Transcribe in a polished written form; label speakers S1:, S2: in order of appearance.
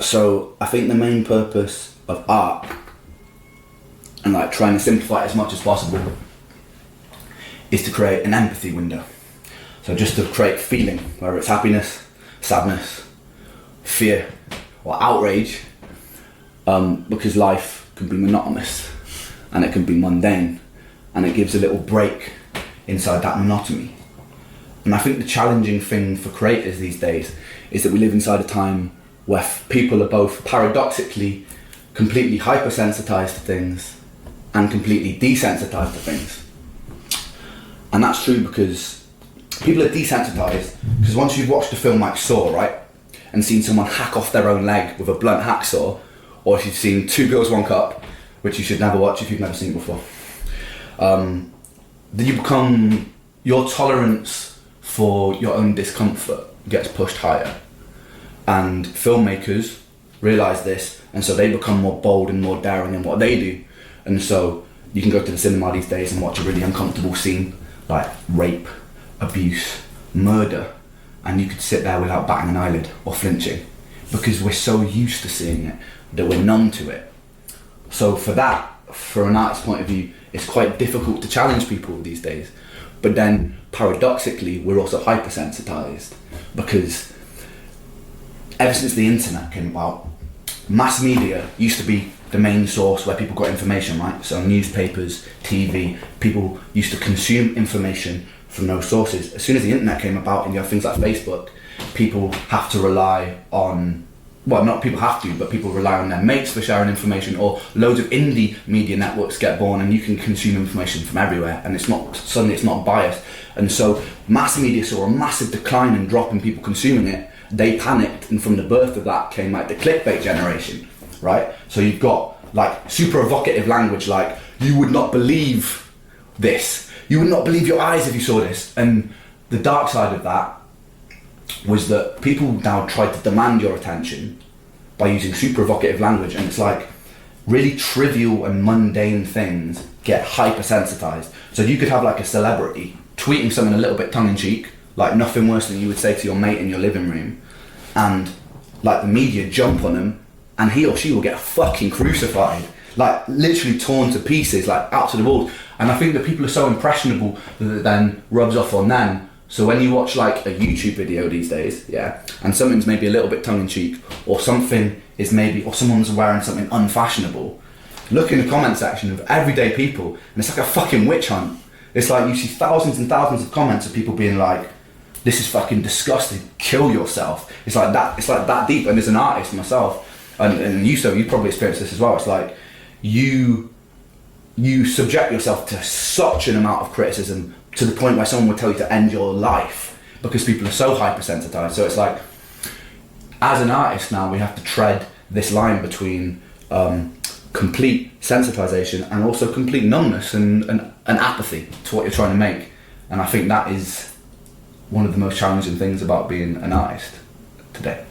S1: So I think the main purpose of art, and like trying to simplify it as much as possible, is to create an empathy window. So just to create feeling, whether it's happiness, sadness, fear, or outrage, because life can be monotonous and it can be mundane, and it gives a little break inside that monotony. And I think the challenging thing for creators these days is that we live inside a time where people are both paradoxically completely hypersensitized to things and completely desensitized to things. And that's true because people are desensitized because once you've watched a film like Saw, right, and seen someone hack off their own leg with a blunt hacksaw, or if you've seen Two Girls, One Cup, which you should never watch if you've never seen it before, then you become, your tolerance for your own discomfort gets pushed higher. And filmmakers realise this, and so they become more bold and more daring in what they do. And so you can go to the cinema these days and watch a really uncomfortable scene like rape, abuse, murder, and you could sit there without batting an eyelid or flinching because we're so used to seeing it that we're numb to it. So for that, for an artist's point of view, it's quite difficult to challenge people these days. But then paradoxically, we're also hypersensitized because ever since the internet came about, mass media used to be the main source where people got information, right? So newspapers, TV, people used to consume information from those sources. As soon as the internet came about and you have things like Facebook, people have to rely on, well, not people have to, but people rely on their mates for sharing information, or loads of indie media networks get born and you can consume information from everywhere and suddenly it's not biased. And so mass media saw a massive decline and drop in people consuming it. They panicked, and from the birth of that came like the clickbait generation, right? So you've got like super evocative language like, you would not believe this, you would not believe your eyes if you saw this. And the dark side of that was that people now try to demand your attention by using super evocative language, and it's like really trivial and mundane things get hypersensitized. So you could have like a celebrity tweeting something a little bit tongue-in-cheek, like nothing worse than you would say to your mate in your living room, and like the media jump on him and he or she will get fucking crucified, like literally torn to pieces, like out to the walls. And I think that people are so impressionable that it then rubs off on them. So when you watch like a YouTube video these days, yeah, and something's maybe a little bit tongue-in-cheek, or something is maybe, or someone's wearing something unfashionable, look in the comment section of everyday people and it's like a fucking witch hunt. It's like you see thousands and thousands of comments of people being like, this is fucking disgusting, kill yourself. It's like that deep. And as an artist myself, and you probably experienced this as well, it's like you subject yourself to such an amount of criticism to the point where someone would tell you to end your life because people are so hypersensitized. So it's like, as an artist now, we have to tread this line between complete sensitization and also complete numbness and apathy to what you're trying to make. And I think that is one of the most challenging things about being an artist today.